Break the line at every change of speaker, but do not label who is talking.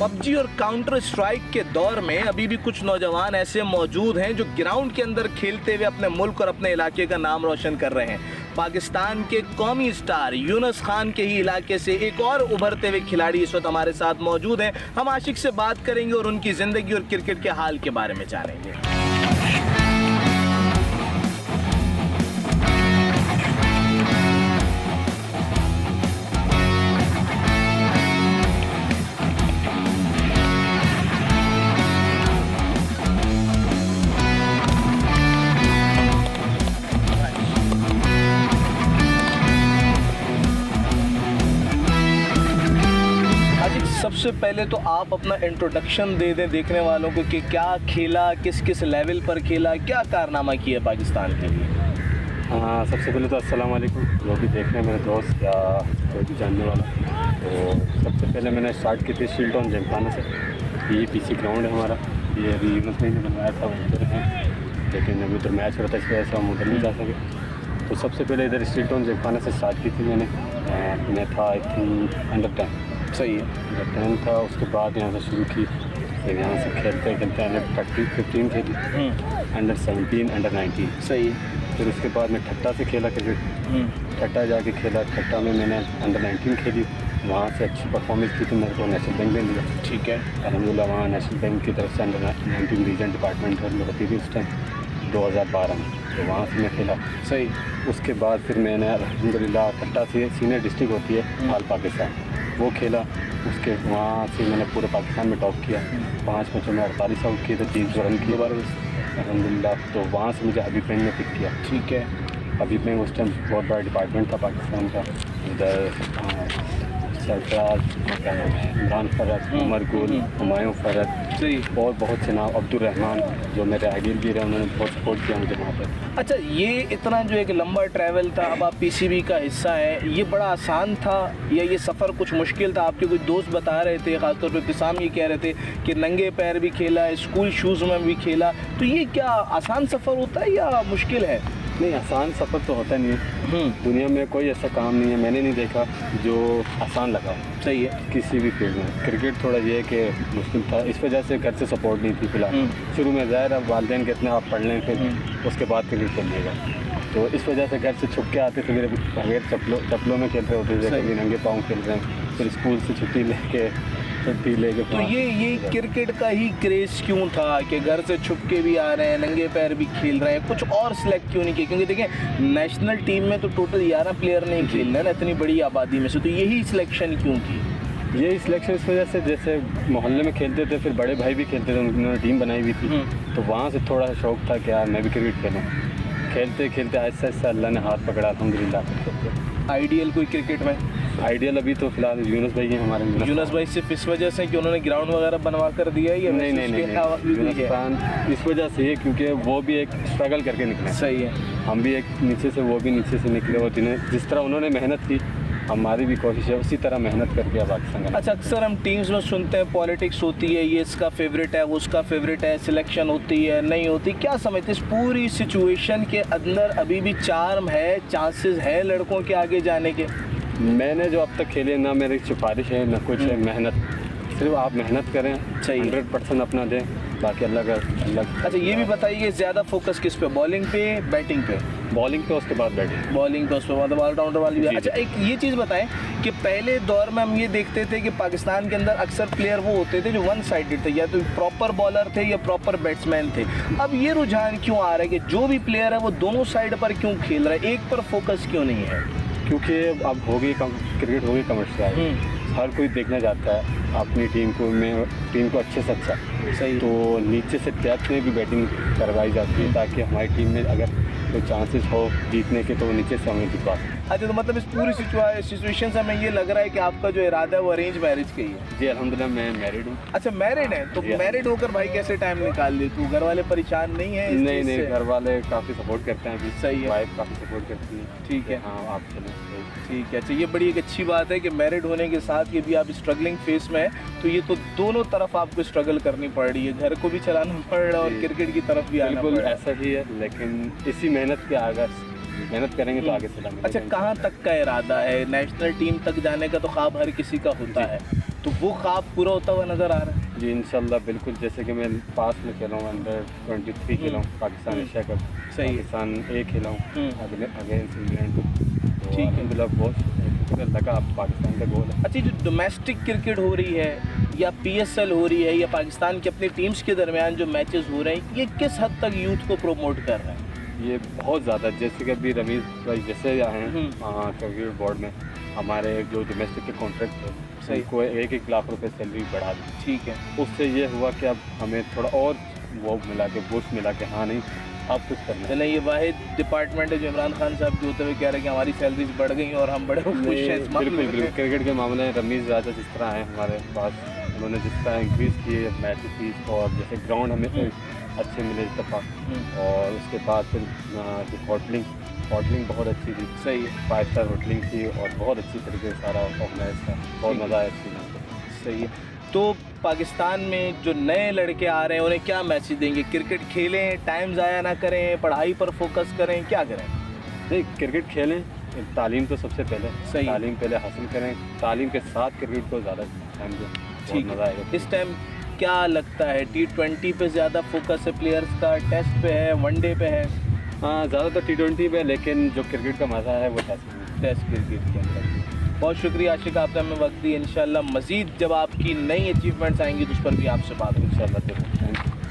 PUBG और counter strike के दौर में अभी भी कुछ नौजवान ऐसे मौजूद हैं जो ग्राउंड के अंदर खेलते हुए अपने मुल्क और अपने इलाके का नाम रोशन कर रहे हैं। पाकिस्तान के कौमी स्टार यूनुस खान के ही इलाके से एक और उभरते हुए खिलाड़ी इस वक्त हमारे साथ मौजूद हैं। हम आशिक से बात करेंगे और उनकी ज़िंदगी और क्रिकेट के हाल के बारे में जानेंगे। सबसे पहले तो आप अपना इंट्रोडक्शन दे दें देखने वालों को कि क्या खेला, किस किस लेवल पर खेला, क्या कारनामा किया पाकिस्तान के लिए।
हाँ, सबसे पहले तो अस्सलाम वालेकुम जो भी देख रहे हैं मेरे दोस्त या कोई भी जानने वाला। तो सबसे पहले मैंने स्टार्ट की थी शील्ड टाउन जिमखाना से। ये पीसी ग्राउंड है हमारा, ये अभी यूनुस भाई ने बनवाया था उधर है, लेकिन अभी उधर मैच हो रहा था इस वजह से हम उधर नहीं जा सके। तो सबसे पहले इधर शील्ड टाउन जिमखाना से स्टार्ट की थी मैंने। मैं था आई थिंक अंडर 10,
सही है,
अंडर 10 था। उसके बाद यहाँ से शुरू की, फिर यहाँ से खेलते खेलते अंडर 15 खेली, अंडर 17, अंडर 19,
सही है।
फिर उसके बाद मैं ठट्टा से खेला क्रिकेट। ठट्टा जाके खेला, ठट्टा में मैंने अंडर 19 खेली, वहाँ से अच्छी परफॉर्मेंस की थी, मेरे को नेशनल बैंक में लिया।
ठीक है,
अलहमदिल्ला वहाँ नेशनल बैंक की तरफ से अंडर 19 रीजन डिपार्टमेंट होती थी उस टाइम 2012 में, तो वहाँ से मैं खेला।
सही।
उसके बाद फिर मैंने अलहमदिल्ला ठट्टा से सीनियर डिस्ट्रिक्ट होती है हाल पाकिस्तान, वो खेला। उसके वहाँ से मैंने पूरे पाकिस्तान में टॉप किया। 5 मैचों में 48 आउट किए थे, 300 रन किए अलहमदिल्ला। तो वहाँ से मुझे हबीब बैंक में पिक किया।
ठीक है,
हबीब बैंक उस टाइम बहुत बड़ा डिपार्टमेंट था पाकिस्तान का। इधर सरफराज, क्या नाम है, इमरान फरत, उमर गुल, हुमायूं फरत,
सही,
और बहुत से नाम, अब्दुल रहमान जो मेरे आगिल भी रहे, उन्होंने बहुत सपोर्ट किया मुझे वहाँ पर।
अच्छा, ये इतना जो एक लंबा ट्रैवल था, अब आप पीसीबी का हिस्सा है, ये बड़ा आसान था या ये सफ़र कुछ मुश्किल था? आपके कुछ दोस्त बता रहे थे, ख़ासतौर पे इब्तिसाम ये कह रहे थे कि नंगे पैर भी खेला, स्कूल शूज़ में भी खेला, तो ये क्या आसान सफ़र होता है या मुश्किल है?
नहीं, आसान सफ़र तो होता नहीं है। दुनिया में कोई ऐसा काम नहीं है, मैंने नहीं देखा जो आसान लगा।
सही है,
किसी भी फील्ड में। क्रिकेट थोड़ा ये है कि मुश्किल था, इस वजह से घर से सपोर्ट नहीं थी फिलहाल। शुरू में ज़ाहिर है वालिदैन कहते हैं आप पढ़ लें, फिर उसके बाद क्रिकेट खेलिएगा, तो इस वजह से घर से छुप के आते थे, मेरे बगैर चप्पलों में खेल रहे होते थे, कभी नंगे पाँव खेल रहे हैं, फिर स्कूल से छुट्टी लेके
तो ये क्रिकेट का ही क्रेज़ क्यों था कि घर से छुप के भी आ रहे हैं, नंगे पैर भी खेल रहे हैं, कुछ और सिलेक्ट क्यों नहीं किया? क्योंकि देखें नेशनल टीम में तो टोटल 11 प्लेयर नहीं खेल रहे हैं ना इतनी बड़ी आबादी में से, तो यही सिलेक्शन क्यों की?
यही सिलेक्शन इस वजह से, जैसे मोहल्ले में खेलते थे, फिर बड़े भाई भी खेलते थे, उन्होंने टीम बनाई हुई थी, तो वहाँ से थोड़ा शौक था कि यार मैं भी क्रिकेट खेलूँ। खेलते खेलते आहिस्ता आहिस्ता अल्लाह ने हाथ पकड़ा अल्हम्दुलिल्लाह।
आइडियल कोई क्रिकेट में?
आइडियल अभी तो फिलहाल यूनुस भाई हैं हमारे।
यूनुस भाई सिर्फ इस वजह से कि उन्होंने ग्राउंड वगैरह बनवा कर दिया है या
नहीं, यूनुस खान इस वजह से है क्योंकि वो भी एक स्ट्रगल करके निकले।
सही है,
हम भी एक नीचे से, वो भी नीचे से निकले, और जिस तरह उन्होंने मेहनत की, हमारी भी कोशिश है उसी तरह मेहनत करके अब पाकिस्तान।
अच्छा, अक्सर हम टीम्स में सुनते हैं पॉलिटिक्स होती है, ये इसका फेवरेट है, वो उसका फेवरेट है, सिलेक्शन होती है, नहीं होती, क्या समझते इस पूरी सिचुएशन के अंदर अभी भी चार्म है, चांसेस है लड़कों के आगे जाने के?
मैंने जो अब तक खेले, ना मेरी सिफारिश है ना कुछ है, मेहनत, सिर्फ आप मेहनत करें, 100% अपना दें, बाकी अल्लाह का अल्लाह।
अच्छा, ये भी बताइए ज़्यादा फोकस किस पे, बॉलिंग पे, बैटिंग पे?
बॉलिंग पे, उसके बाद बैटिंग।
बॉलिंग पे, उसके बाद ऑलराउंडर वाली भी। अच्छा, एक ये चीज़ बताएं कि पहले दौर में हम ये देखते थे कि पाकिस्तान के अंदर अक्सर प्लेयर वो होते थे जो वन साइडेड थे, या तो प्रॉपर बॉलर थे या प्रॉपर बैट्समैन थे। अब ये रुझान क्यों आ रहा है कि जो भी प्लेयर है वो दोनों साइड पर क्यों खेल रहा है, एक पर फोकस क्यों नहीं है?
क्योंकि अब होगी क्रिकेट होगी कमर्शियल, हर कोई देखना चाहता है अपनी टीम को अच्छे से अच्छा।
सही।
तो नीचे से डेप्थ में भी बैटिंग करवाई जाती है ताकि हमारी टीम में अगर कोई चांसेस हो जीतने के तो वो नीचे से हमें जितवा।
अच्छा, तो मतलब इस पूरी सिचुएशन से हमें ये लग रहा है कि आपका जो इरादा है वो अरेंज मैरिज का ही है?
जी अल्हम्दुलिल्लाह, मैं मैरिड हूँ।
अच्छा, मैरिड है, तो मैरिड होकर भाई कैसे टाइम निकाल ले तू? घर वाले परेशान नहीं है?
नहीं, घर वाले काफ़ी सपोर्ट करते हैं अभी।
सही है,
वाइफ काफ़ी सपोर्ट करती है।
ठीक है,
हाँ आप चलें,
ठीक है। अच्छा, ये बड़ी एक अच्छी बात है कि मैरिड होने के साथ ये भी आप स्ट्रगलिंग फेस में है, तो ये तो दोनों तरफ आपको स्ट्रगल करनी पड़ रही है, घर को भी चलाना पड़ रहा है और क्रिकेट की तरफ भी आना पड़ रहा है।
ऐसा ही है, लेकिन इसी मेहनत के आगे मेहनत करेंगे तो आगे चला।
अच्छा, कहाँ तक का इरादा है? नेशनल टीम तक जाने का तो ख्वाब हर किसी का होता है। तो वो ख्वाब पूरा होता हुआ नज़र आ रहा है।
जी इंशाल्लाह बिल्कुल, जैसे कि मैं पास में खेला हूँ अंडर-23 खेला हूँ पाकिस्तान एशिया कप,
सही है।
पाकिस्तान ए खेला हूँ अगेंस्ट इंग्लैंड। तो
ठीक है।
अल्हम्दुलिल्लाह बहुत लगा पाकिस्तान का गोल है।
अच्छा, जो डोमेस्टिक क्रिकेट हो रही है या PSL हो रही है या पाकिस्तान की अपनी टीम्स के दरमियान जो मैचेस हो रहे हैं, ये किस हद तक यूथ को प्रमोट कर रहे हैं?
ये बहुत ज़्यादा, जैसे कि अभी रमीज़ भाई जैसे आए हैं क्रिकेट बोर्ड में, हमारे जो डोमेस्टिक के कॉन्ट्रैक्ट है
सही।
उनको 1-1 लाख रुपए सैलरी बढ़ा दी।
ठीक है।
उससे ये हुआ कि अब हमें थोड़ा और वो मिला के बूस्ट मिला के हाँ नहीं अब कुछ करना है।
चलें, ये वाहिद डिपार्टमेंट है जो इमरान खान साहब के होते हुए कह रहे हैं कि हमारी सैलरीज बढ़ गई और हम बड़े खुश हैं इस मामले
बिल्कुल
में।
बिल्कुल, क्रिकेट के मामले में रमीज़ राजा जिस तरह आए हमारे पास, उन्होंने जिस तरह इंक्रीज़ किए मैच फीस और जैसे ग्राउंड हमें अच्छे मिले इस दफ़ा, और उसके बाद फिर जो होटलिंग बहुत अच्छी थी।
सही है।
5 स्टार होटलिंग थी और बहुत अच्छी तरीके से सारा ऑर्गेनाइज था, बहुत मज़ा आया इस चीज़ में।
सही है। तो पाकिस्तान में जो नए लड़के आ रहे हैं उन्हें क्या मैसेज देंगे? क्रिकेट खेलें, टाइम ज़ाया ना करें, पढ़ाई पर फोकस करें, क्या करें?
नहीं, क्रिकेट खेलें, तालीम तो सबसे पहले,
सही।
तालीम पहले हासिल करें, तालीम के साथ क्रिकेट को ज़्यादा टाइम दें, बहुत
ठीक
मज़ा आएगा।
है। इस टाइम क्या लगता है, T20 पे ज़्यादा फोकस है प्लेयर्स का, टेस्ट पे है, वनडे पे है?
हाँ, ज़्यादा तो T20 पे, लेकिन जो क्रिकेट का मज़ा है वो
टेस्ट क्रिकेट के अंदर। बहुत शुक्रिया आशिक, आपने हमें वक्त दी। इंशाल्लाह मज़ीद जब आपकी नई अचीवमेंट्स आएंगी तो उस पर भी आपसे बात होगी।
इंशाल्लाह। Thank you.